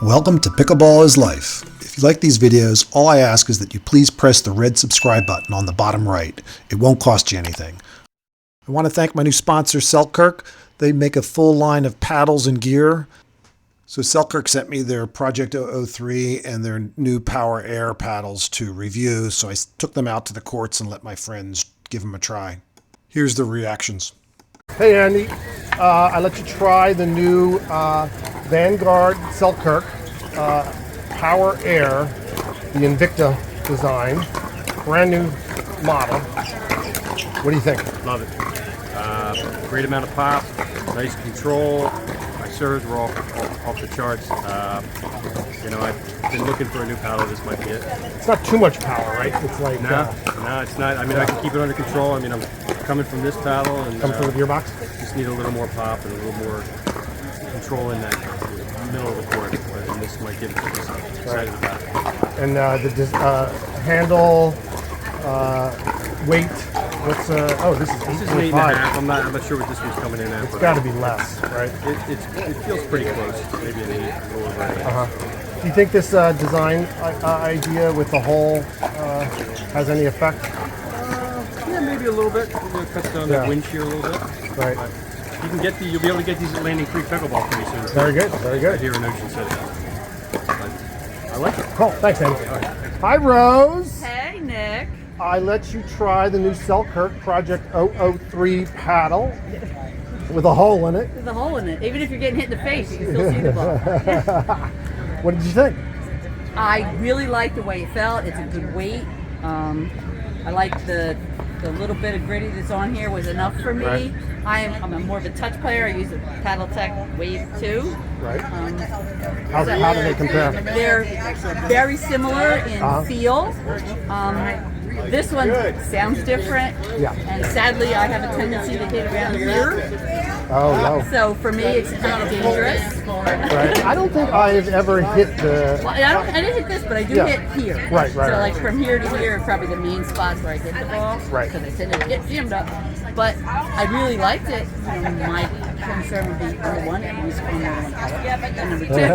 Welcome to Pickleball is Life. If you like these videos, all I ask is that you please press the red subscribe button on the bottom right. It won't cost you anything. I want to thank my new sponsor, Selkirk. They make a full line of paddles and gear. So Selkirk sent me their Project 003 and their new Power Air paddles to review. So I took them out to the courts and let my friends give them a try. Here's the reactions. Hey Andy, I let you try the new Vanguard Selkirk Power Air, the Invicta design, brand new model. What do you think? Love it. Great amount of pop, nice control. My serves were off the charts. I've been looking for a new paddle. This might be it. It's not too much power, right? It's like no, it's not. I mean, I can keep it under control. I mean, I'm coming from this paddle and coming from the gearbox. Just need a little more pop and a little more control in that middle of the court. And this might give it to me. I'm excited about it. And the handle, weight. What's this is 8.5. I'm not sure what this one's coming in at. It's got to be less, right? It feels pretty close. Maybe an 8 or over an 8. Do you think this design idea with the hole has any effect? Yeah, maybe a little bit. It cuts down that wind shear a little bit. Right. But you'll be able to get these at Landing Creek Pickleball pretty soon. Very good, very good. Right here in Ocean City. But I like it. Cool, thanks, Andy. Hi, Rose. Hey, Nick. I let you try the new Selkirk Project 003 paddle with a hole in it. There's a hole in it. Even if you're getting hit in the face, you can still see the ball. What did you think? I really like the way it felt. It's a good weight. I like the little bit of gritty that's on here was enough for me. Right. I'm more of a touch player. I use a Paddle Tech Wave 2. Right. How do they compare? They're very similar in feel. This one sounds different. Yeah. And sadly, I have a tendency to hit around here. Oh, no. So for me, it's kind of dangerous. Right. I don't think I've ever hit the... Well, I didn't hit this, but I do hit here. Right. So like from here to here are probably the main spots where I hit the ball. Right. Because I tend to get jammed up. But I really liked it. My concern would be number one, it was on more than one color. And number two,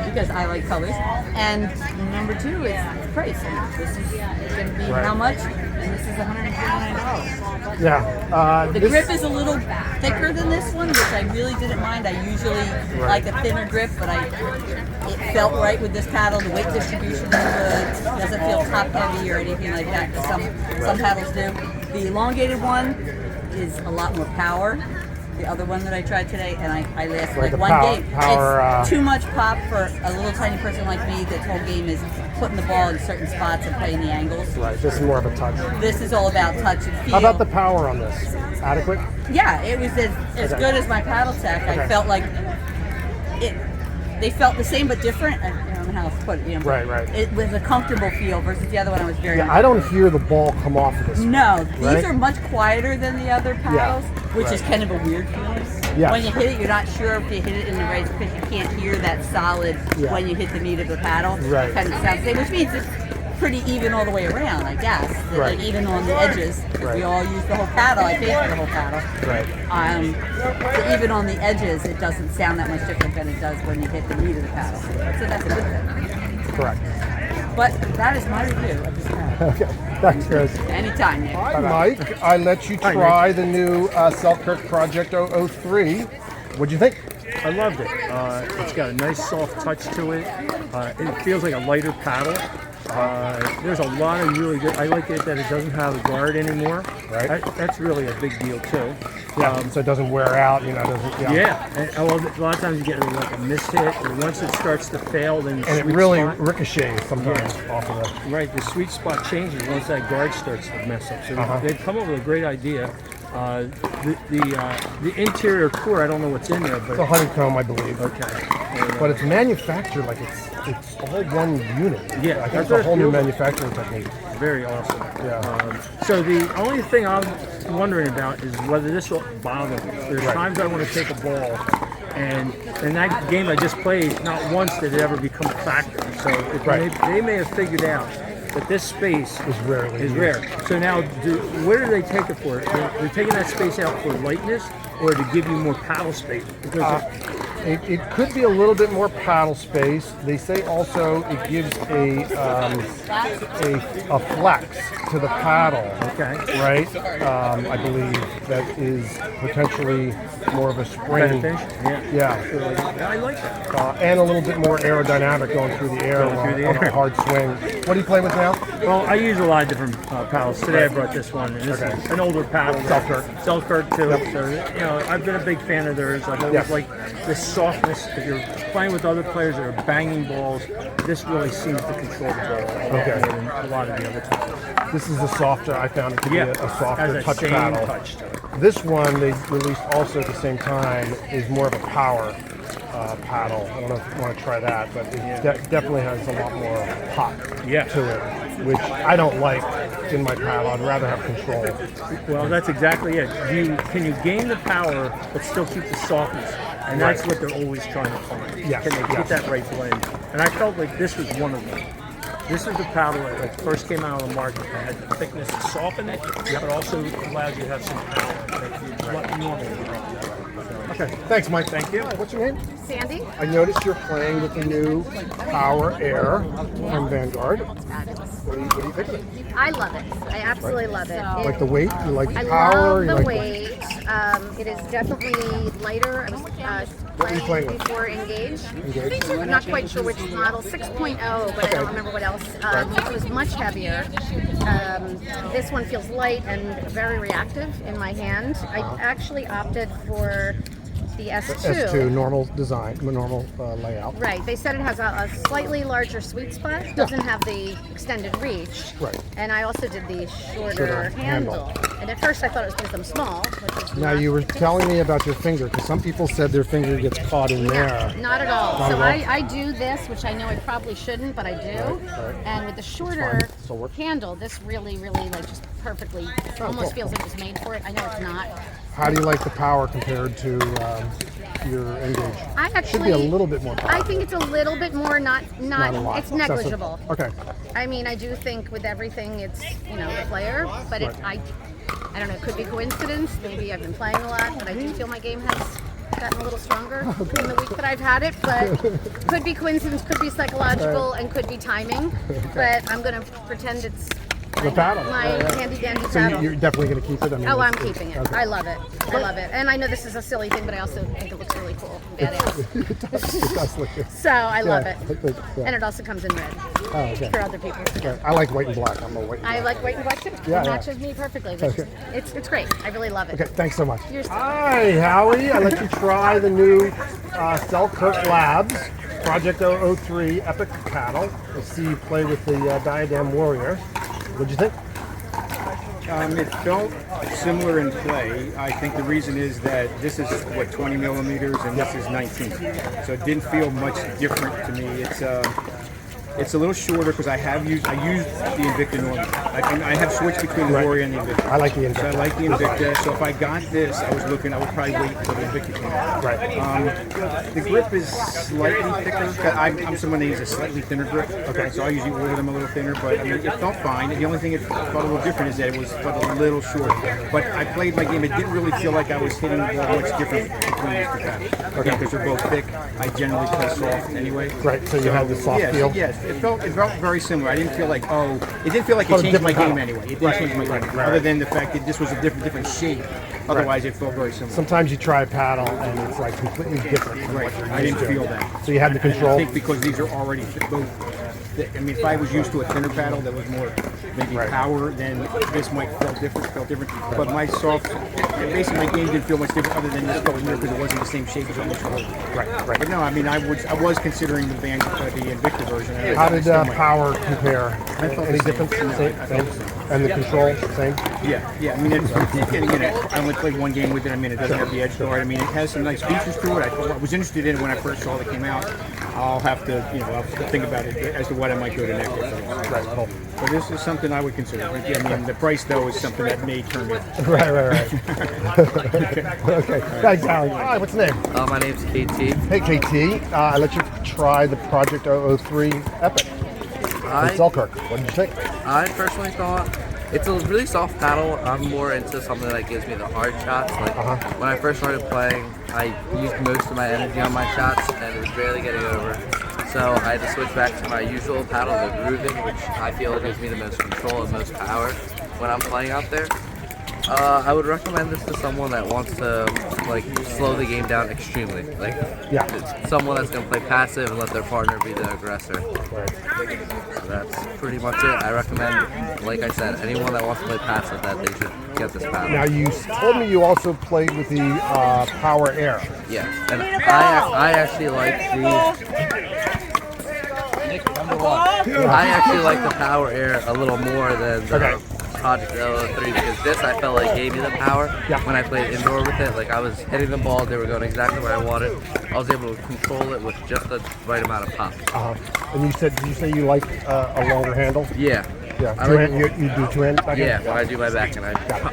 because I like colors. And number two is price. This is going to be how much? And this is $149. Yeah. The grip is a little thicker than this one, which I really didn't mind. I usually like a thinner grip, but it felt right with this paddle. The weight distribution is good. It doesn't feel top heavy or anything like that. Some paddles do. The elongated one is a lot more power. The other one that I tried today, and I lasted like one game. It's too much pop for a little tiny person like me. That whole game is putting the ball in certain spots and playing the angles. Right. This is more of a touch. This is all about touch and feel. How about the power on this? Adequate? Yeah, it was as good as my Paddle Tech. I felt like they felt the same but different. I don't know how to put it. Right. It was a comfortable feel versus the other one I was very. Yeah, I don't hear the ball come off of this. No, these are much quieter than the other paddles, which is kind of a weird feeling. Yeah. When you hit it, you're not sure if you hit it in the right because you can't hear that solid when you hit the meat of the paddle. Right. It kind of sounds the same, which means it's pretty even all the way around, I guess. Right. Like even on the edges, because we all use the whole paddle. I paid for the whole paddle. Right. So even on the edges, it doesn't sound that much different than it does when you hit the meat of the paddle. So that's a good thing. Correct. But that is my review of this paddle. Okay. Thanks, Chris. Anytime, Nick. Hi, Mike. I let you try the new Selkirk Project 003. What'd you think? I loved it. It's got a nice soft touch to it. It feels like a lighter paddle. There's a lot of really good. I like it that it doesn't have a guard anymore. Right. That's really a big deal too. Yeah. So it doesn't wear out. Doesn't. Yeah. And a lot of times you get like a miss hit, or once it starts to fail, then the And it sweet really spot, ricochets sometimes off of it. right. The sweet spot changes once that guard starts to mess up. So they've come up with a great idea. The interior core, I don't know what's in there, but It's a honeycomb, I believe. okay. But it's manufactured like it's all one unit. Yeah, I think that's it's what a it whole new feels like. manufacturing technique. Very awesome. Yeah. So the only thing I'm wondering about is whether this will bother me. There's times I want to take a ball, and in that game I just played, not once did it ever become a factor. So they may have figured out but this space is rarely rare. So now, where do they take it for? They're taking that space out for lightness, or to give you more paddle space? Because It could be a little bit more paddle space. They say also it gives a flex to the paddle. Okay. Right? I believe that is potentially more of a spring. Yeah. Yeah. I like that. And a little bit more aerodynamic going through the air on a hard swing. What do you play with now? Well, I use a lot of different paddles. Today I brought this one, and this is an older paddle. Selkirk too. Yep. So, you know, I've been a big fan of theirs. I've always liked this softness. If you're playing with other players that are banging balls, this really seems to control the ball a lot more than a lot of the other paddles. This is a softer, I found it to be a softer touch same paddle. touch to it. This one they released also at the same time is more of a power paddle. I don't know if you want to try that, but it definitely has a lot more pop to it, which I don't like in my paddle. I'd rather have control. Well, that's exactly it. Can you gain the power but still keep the softness? And that's what they're always trying to find. Yes, Can they get that right blend? And I felt like this was one of them. This is the paddle that like first came out on the market that had the thickness to soften it, but also allows you to have some power that you normally don't. Okay, thanks, Mike. Thank you. What's your name? Sandy? I noticed you're playing with the new Power Air from Vanguard. What do you think of it? I love it. I absolutely love it. Like the weight? You like the I power? love You the like weight. It is definitely lighter. I was What are you playing with? before Engage. I'm not quite sure which model, 6.0, but I don't remember what else. It was much heavier. This one feels light and very reactive in my hand. I actually opted for the S2. S2, normal design, normal layout. Right. They said it has a slightly larger sweet spot. Doesn't have the extended reach. Right. And I also did the shorter handle. And at first I thought it was because I'm small. Which is Now not you were the case. telling me about your finger, because some people said their finger gets caught in there. Not at all. Not So at all? I do this, which I know I probably shouldn't, but I do. Right. And with the shorter Still works. handle, this really like just perfectly, almost feels like it was made for it. I know it's not. How do you like the power compared to your Engage? I actually Should be a little bit more power. I think it's a little bit more, not a lot. it's negligible. Okay. I mean, I do think with everything, it's the player, but I don't know. It could be coincidence. Maybe I've been playing a lot, but I do feel my game has gotten a little stronger in the week that I've had it. But could be coincidence, could be psychological, and could be timing. But I'm gonna pretend it's The paddle. my handy dandy So paddle. you're definitely going to keep it? I mean, Oh, I'm it's- keeping it. okay. I love it. I love it. And I know this is a silly thing, but I also think it looks really cool. Badass. It does look good. So I love it. Yeah. And it also comes in red Oh, okay. for other people. Okay. I like white and black. I'm a white and I black. like white and black too. Yeah, It yeah. matches me perfectly. Which Okay. It's great. I really love it. Okay, thanks so much. You're so- Hi, Howie. I let you try the new Selkirk Labs Project 003 Epic paddle. I see you play with the Diadem Warrior. What'd you think? It felt similar in play. I think the reason is that this is 20 millimeters and this is 19, so it didn't feel much different to me. It's a little shorter because I used the Invicta normally. I have switched between the Warrior and the Invicta. I like the Invicta. So I like the Invicta. So if I got this, I would probably wait until the Invicta came out. Right. The grip is slightly thicker. I'm someone that uses a slightly thinner grip. Okay. So I usually order them a little thinner, but I mean, it felt fine. The only thing it felt a little different is that it felt a little short. But I played my game. It didn't really feel like I was hitting the ball much different between these two paddles. Okay. Because they're both thick. I generally play soft anyway. Right, so you have the soft feel? Yes. It felt very similar. I didn't feel like, it didn't feel like it changed my game anyway. It didn't change my game. Other than the fact that this was a different shape. Otherwise, it felt very similar. Sometimes you try a paddle and it's like completely different from what you're I didn't used to. feel that. So you had the I control? think because these are already both thick. I mean, if I was used to a thinner paddle that was more maybe power, then this might felt different. But my basically my game didn't feel much different other than this felt weird because it wasn't the same shape as what was old. Right. But no, I mean, I was considering the Invicta version. How did power compare? felt Any the same. difference? No, Same? And the control, same? Yeah. I mean, I only played one game with it. I mean, it doesn't have the edge guard. I mean, it has some nice features to it. I was interested in it when I first saw it came out. I'll have to, I'll have to think about it as to what I might go to next. Right. Cool. So this is something I would consider. Again, I mean, the price though is something that may turn me. Right. Okay. Thanks, Howie. Hi, what's the name? My name's KT. Hey, KT. I let you try the Project 003 Epic. I Selkirk. What did you think? personally thought It's a really soft paddle. I'm more into something that gives me the hard shots. Like when I first started playing, I used most of my energy on my shots and it was barely getting over. So I had to switch back to my usual paddle, the grooving, which I feel gives me the most control and most power when I'm playing out there. I would recommend this to someone that wants to like slow the game down extremely. Like someone that's going to play passive and let their partner be the aggressor. So that's pretty much it. I recommend, like I said, anyone that wants to play passive that they should get this paddle. Now you told me you also played with the Power Air. Yes, and I actually like I actually like the Power Air a little more than the Project 003 because this I felt like gave me the power when I played indoor with it. Like I was hitting the ball, they were going exactly where I wanted. I was able to control it with just the right amount of pop. And did you say you like a longer handle? Yeah. Yeah. You do two-handed backhand? Yeah, when I do my backhand,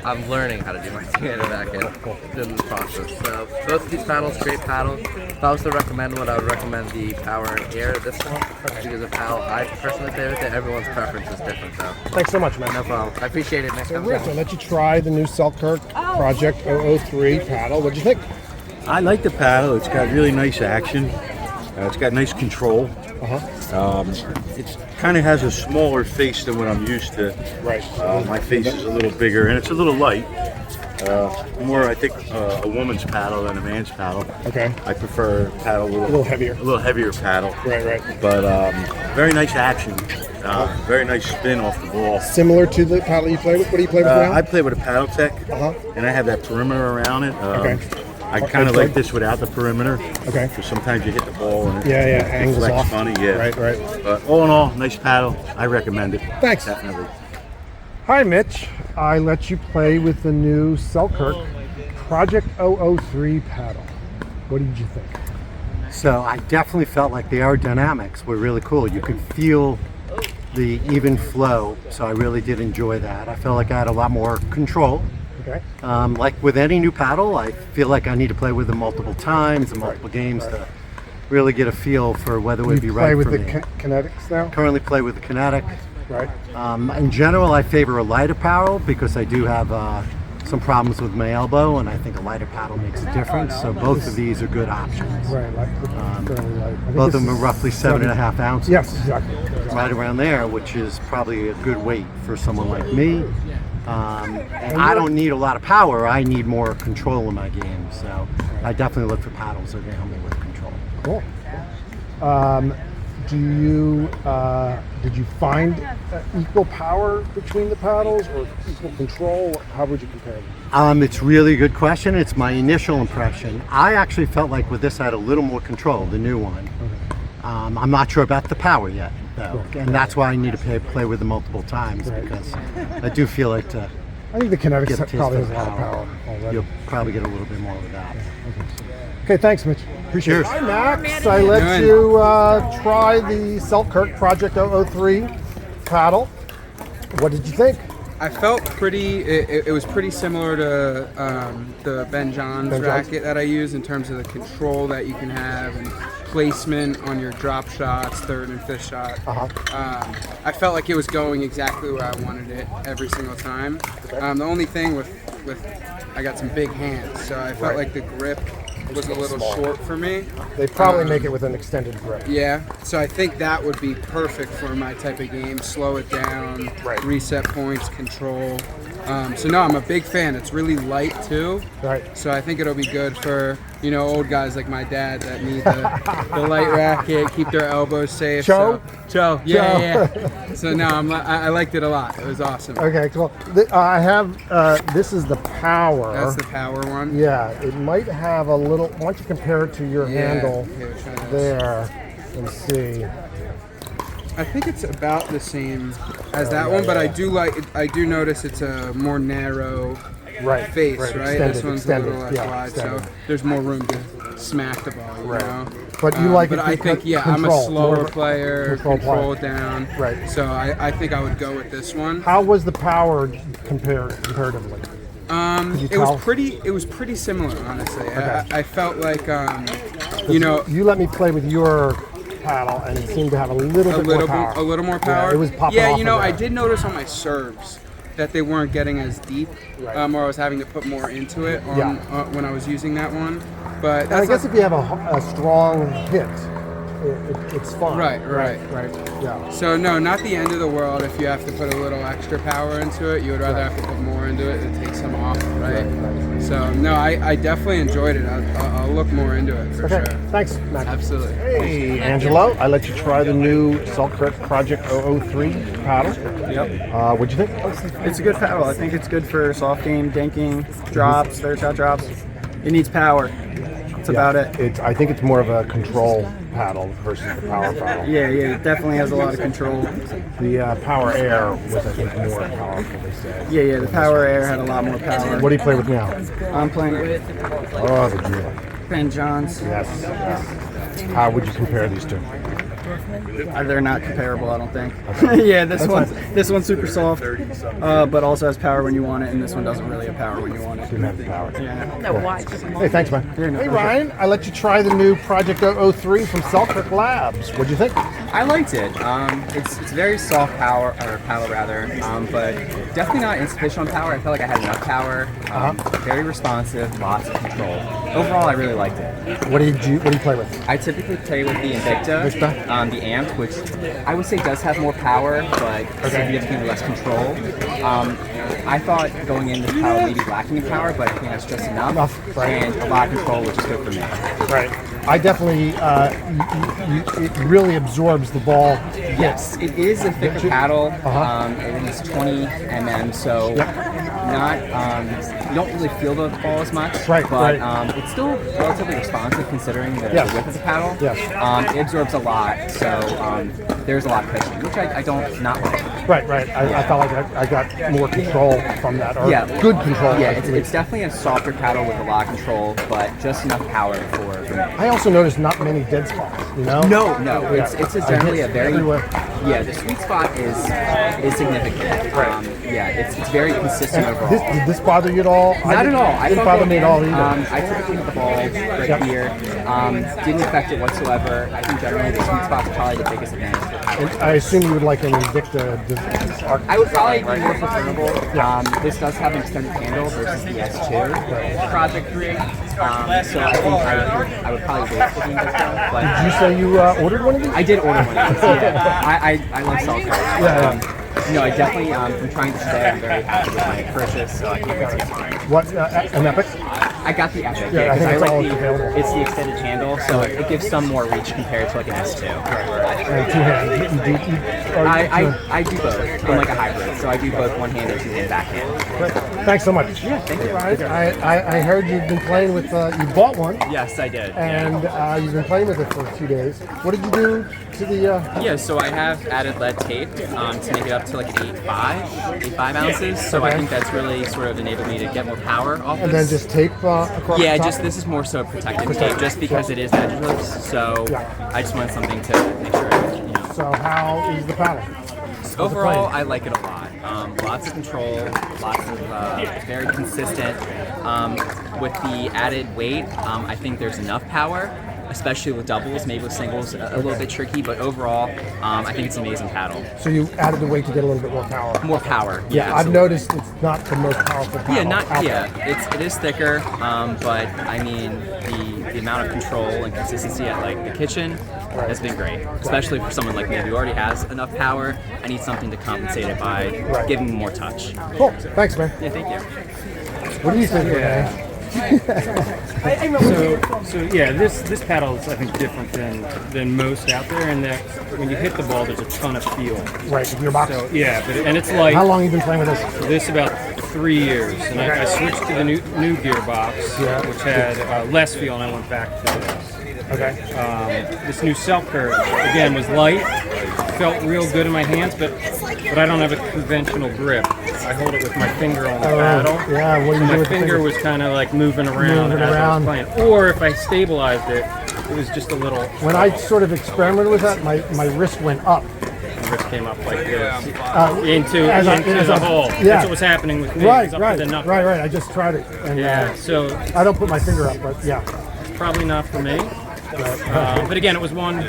I'm learning how to do my two-handed backhand in the process. So both of these paddles, great paddles. If I was to recommend one, I would recommend the Power Air, this one, because of how I personally play with it. Everyone's preference is different, though. Thanks so much, man. No problem. I appreciate it. Next time. Rich, I'll let you try the new Selkirk Project 003 paddle. What'd you think? I like the paddle. It's got really nice action. It's got nice control. It kind of has a smaller face than what I'm used to. Right. My face is a little bigger and it's a little light. More, I think, a woman's paddle than a man's paddle. Okay. I prefer a paddle a little heavier. A little heavier paddle. Right. But very nice action. Very nice spin off the ball. Similar to the paddle you play with? What do you play with now? I play with a paddle tech, and I have that perimeter around it. I kind of like this without the perimeter. Okay. Because sometimes you hit the ball and it angles deflects off. funny. Yeah. Right. But all in all, nice paddle. I recommend it. Thanks. Definitely. Hi, Mitch. I let you play with the new Selkirk Project 003 paddle. What did you think? So I definitely felt like the aerodynamics were really cool. You could feel the even flow, so I really did enjoy that. I felt like I had a lot more control. Okay. Like with any new paddle, I feel like I need to play with them multiple times and multiple games to really get a feel for whether it would be right for me. You play with the Kinetics now? Currently play with the Kinetic. Right. In general, I favor a lighter paddle because I do have some problems with my elbow, and I think a lighter paddle makes a difference. So both of these are good options. Right. Fairly light. Both of them are roughly 7.5 ounces. Yes, exactly. Right around there, which is probably a good weight for someone like me. And I don't need a lot of power. I need more control in my game. So I definitely look for paddles that are going to help me with control. Cool. Did you find equal power between the paddles or equal control? How would you compare them? It's really a good question. It's my initial impression. I actually felt like with this I had a little more control, the new one. I'm not sure about the power yet, though, and that's why I need to play with it multiple times because I do feel like I think the Kinetics probably has a lot of power already. You'll probably get a little bit more with that. Okay, thanks, Mitch. Appreciate it. Cheers. Hi, Max. I let you try the Selkirk Project 003 paddle. What did you think? I felt pretty. It was pretty similar to the Ben John's racket that I use in terms of the control that you can have and placement on your drop shots, third and fifth shot. I felt like it was going exactly where I wanted it every single time. The only thing with I got some big hands, so I felt like the grip was a little short for me. They probably make it with an extended grip. Yeah, so I think that would be perfect for my type of game. Slow it down, reset points, control. So no, I'm a big fan. It's really light too. Right. So I think it'll be good for old guys like my dad that need the light racket, keep their elbows safe. Joe? Joe. Yeah. So no, I liked it a lot. It was awesome. Okay, cool. I have this is the power. That's the power one. Yeah, it might have a little. Why don't you compare it to your handle there and see? I think it's about the same as that one, but I do notice it's a more narrow face, right? This one's a little less wide, so there's more room to smack the ball, you know? But you like it. But I think, I'm a slower player, control down. Right. So I think I would go with this one. How was the power comparatively? It was pretty similar, honestly. Okay. I felt like you let me play with your paddle and it seemed to have a little bit more power. A little more power. Yeah, it was popping off I did notice on my serves that they weren't getting as deep, or I was having to put more into it when I was using that one. But And I guess if you have a strong hit, it's fine. Right. Yeah. So no, not the end of the world if you have to put a little extra power into it. You would rather have to put more into it and take some off, right? So no, I definitely enjoyed it. I'll look more into it for Okay. sure. Thanks, Matt. Absolutely. Hey, Angelo, I let you try the new Selkirk Project 003 paddle. Yep. What'd you think? It's a good paddle. I think it's good for soft game, dinking, drops, third shot drops. It needs power. That's about it. I think it's more of a control paddle versus the power paddle. Yeah, it definitely has a lot of control. The Power Air was, I think, more powerful, they said. Yeah, the Power Air had a lot more power. What do you play with now? I'm playing with Oh, the Gila. Ben Johns. Yes. How would you compare these two? They're not comparable, I don't think. Yeah, this one's super soft, but also has power when you want it, and this one doesn't really have power when you want it. Didn't have the power. Yeah. Hey, thanks, man. Hey, Ryan, I let you try the new Project 003 from Selkirk Labs. What'd you think? I liked it. It's very soft paddle rather, but definitely not insufficient on power. I felt like I had enough power. Very responsive, lots of control. Overall, I really liked it. What do you play with? I typically play with the Invicta, the Amped, which I would say does have more power, but significantly less control. I thought going in this paddle maybe lacking in power, but I think that's just enough, and a lot of control, which is good for me. Right. I definitely, it really absorbs the ball. Yes, it is a thicker paddle. It is 20 mm, so you don't really feel the ball as much. But it's still relatively responsive considering the width of the paddle. It absorbs a lot, so there's a lot of cushion, which I don't not like. Right. I felt like I got more control from that, or good control. Yeah, it's definitely a softer paddle with a lot of control, but just enough power for me. I also noticed not many dead spots, you know? No. It's generally a very... Yeah, the sweet spot is significant. It's very consistent overall. Did this bother you at all? Not at all. Didn't bother me at all either. I typically hit the ball right here. Didn't affect it whatsoever. I think generally the sweet spot is probably the biggest advantage. And I assume you would like an Invicta. I would probably be more preferable. This does have an extended handle versus the S2 Project 3. So I think I would probably wait for the Invicta. But did you say you ordered one of these? I did order one of these. I love Selkirk. No, I definitely am trying to stay. I'm very happy with my purchase, so I can't wait to get mine. What, an Epic? I got the Epic, I think I it's all like available. it's the extended handle, so it gives some more reach compared to like an S2. And two-handed. I do both. I'm like a hybrid, so I do both one-handed, two-hand, backhand. Thanks so much. Yeah, thank you. I heard you've been playing with, you bought one. Yes, I did. And you've been playing with it for a few days. What did you do to the... Yeah, so I have added lead tape to make it up to like 8.5 ounces. So I think that's really sort of enabled me to get more power off and this. then just tape across Yeah, the top? this is more so protective tape, just because it is edgeless. So I just wanted something to make sure, So how is the paddle? Overall, I like it a lot. Lots of control, lots of very consistent. With the added weight, I think there's enough power, especially with doubles. Maybe with singles, a little bit tricky, but overall, I think it's an amazing paddle. So you added the weight to get a little bit more power. More power. Yeah, I've noticed it's not the most powerful paddle. It is thicker, but I mean the amount of control and consistency at like the kitchen has been great, especially for someone like me who already has enough power. I need something to compensate it by giving more touch. Cool. Thanks, man. Yeah, thank you. What do you think, man? So this paddle is I think different than most out there in that when you hit the ball, there's a ton of feel. Right, your box. So and it's like. How long have you been playing with this? This about 3 years, and I switched to the new gearbox, which had less feel, and I went back to this. This new Selkirk again was light, felt real good in my hands, but I don't have a conventional grip. I hold it with my finger on the paddle. Yeah, what do you do my with the finger was kind of like moving around as I was playing. Or if I stabilized it, it was just a little. When I sort of experimented with that, my wrist went up. The wrist came up like this into the hole. Yeah. That's what was happening with me. Right. I just tried it. And, so I don't put my finger up, but yeah. Probably not for me. But again, it was one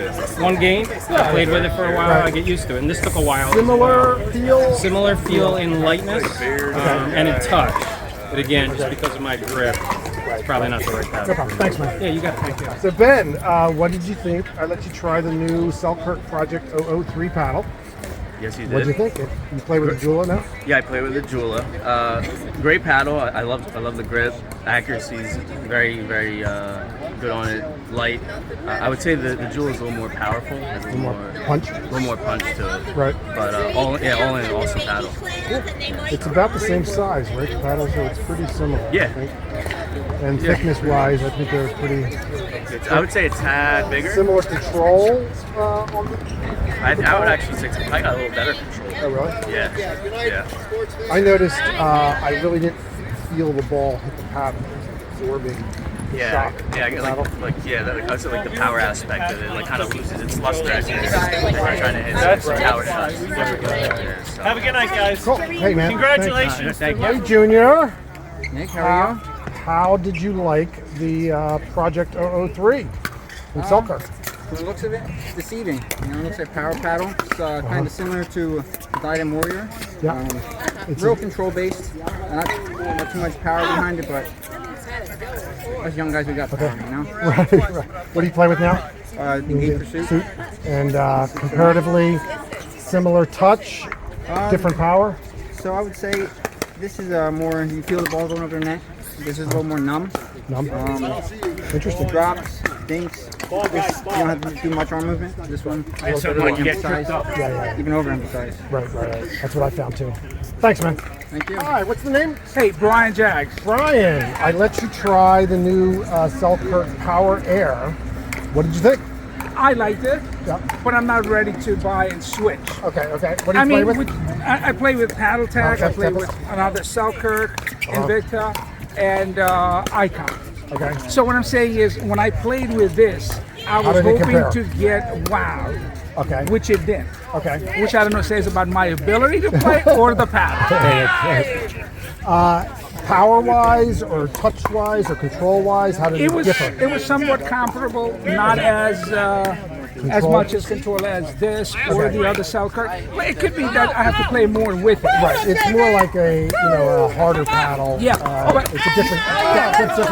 game. I played with it for a while. I get used to it, and this took a while. Similar feel in lightness and in touch. But again, just because of my grip, it's probably not the right paddle. No problem. Thanks, man. Yeah, you got it. Thank you. So Ben, what did you think? I let you try the new Selkirk Project 003 paddle. Yes, you did. What did you think? You play with the Jula now? Yeah, I play with the Jula. Great paddle. I love the grip. Accuracy's very good on it. Light. I would say the Jula is a little more powerful. A little more punch. A little more punch to it. Right. But all in an awesome paddle. It's about the same size, right? The paddles, so it's pretty similar. Yeah. I think. And thickness-wise, I think they're pretty. I would say a tad bigger. Similar control on the. I would actually say I got a little better control. Oh, really? Yeah. I noticed I really didn't feel the ball hit the paddle. Absorbing the shock. Yeah, I get like I would say like the power aspect of it, like kind of loses its luster as you're trying to hit power shots. Have a good night, guys. Cool. Hey, man. Congratulations. Thank you. Hey, Junior. Nick, how are you? How did you like the Project 003 in Selkirk? From the looks of it, it's deceiving. It looks like power paddle. It's kind of similar to Diadem Warrior. Yeah. It's real control based. Not too much power behind it, but us young guys, we got power, you know? Right. What do you play with now? The Gate Pursuit. And comparatively similar touch, different power? So I would say this is more, you feel the ball going over the net. This is a little more numb. Interesting. Drops, dinks. This, you don't have to do much arm movement. This one, even overemphasized. Right. That's what I found too. Thanks, man. Thank you. Hi, what's the name? Hey, Brian Jaggs. Brian, I let you try the new Selkirk Power Air. What did you think? I liked it, but I'm not ready to buy and switch. Okay. What do you play with? I play with Paddle Tech. I play with another Selkirk, Invicta, and Icon. Okay. So what I'm saying is, when I played with this, I was hoping to get wowed. Okay. Which it didn't. Okay. Which I don't know says about my ability to play or the paddle. Power-wise, or touch-wise, or control-wise, how did it differ? It was somewhat comparable, not as much as control as this or the other Selkirk. Well, it could be that I have to play more with it. Right. It's more like a harder paddle. Yeah. It's a different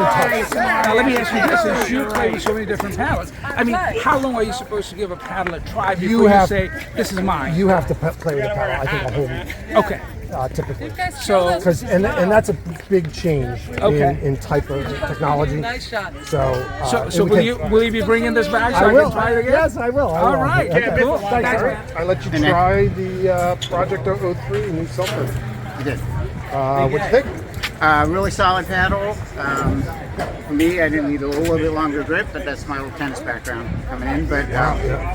touch. Now let me ask you this: since you play with so many different paddles, I mean, how long are you supposed to give a paddle a try before you say this is mine? You have to play with a paddle. I think a whole week. Okay. Typically. So, and that's a big change in type of technology. Nice shot. So will you be bringing this back so I will. can try it again? Yes, I will. All right. Okay. Cool. Thanks. I let you try the Project 003 New Selkirk. I did. What do you think? Really solid paddle. For me, I didn't need a little bit longer grip, but that's my little tennis background coming in. But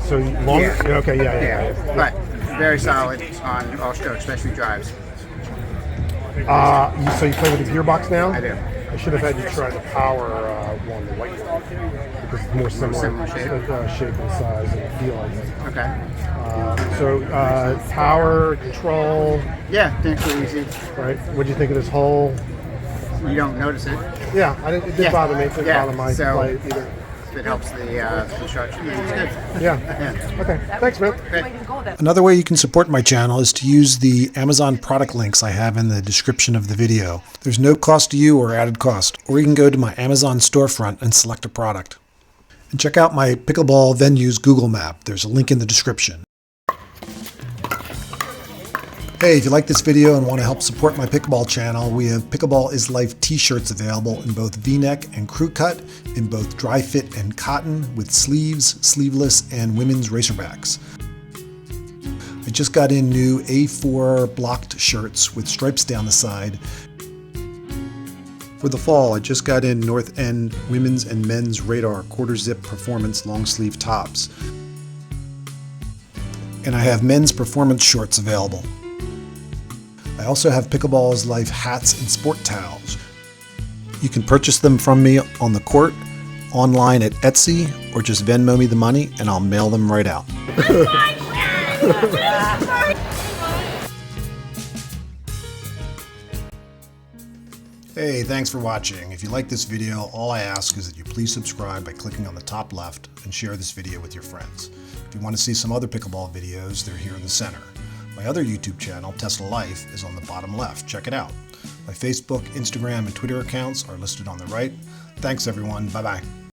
So longer? Yeah. Okay. Yeah. But very solid on all strokes, especially drives. So you play with the gearbox now? I do. I should have had you try the power one, the white one, because it's more similar shape and size and feel, I think. Okay. So power, control. Yeah, things are easy. Right. What do you think of this whole? You don't notice it. Yeah, it didn't bother me. It didn't bother my play either. It helps the construction. It's good. Yeah. Okay. Thanks, man. Another way you can support my channel is to use the Amazon product links I have in the description of the video. There's no cost to you or added cost, or you can go to my Amazon storefront and select a product. And check out my Pickleball venues Google map. There's a link in the description. Hey, if you like this video and want to help support my Pickleball channel, we have Pickleball is Life t-shirts available in both V-neck and crew cut, in both dry fit and cotton, with sleeves, sleeveless, and women's racerbacks. I just got in new A4 blocked shirts with stripes down the side. For the fall, I just got in North End women's and men's Radar quarter zip performance long sleeve tops. And I have men's performance shorts available. I also have Pickleball's Life hats and sport towels. You can purchase them from me on the court, online at Etsy, or just Venmo me the money and I'll mail them right out. Hey, thanks for watching. If you like this video, all I ask is that you please subscribe by clicking on the top left and share this video with your friends. If you want to see some other pickleball videos, they're here in the center. My other YouTube channel, Tesla Life, is on the bottom left. Check it out. My Facebook, Instagram, and Twitter accounts are listed on the right. Thanks everyone. Bye-bye.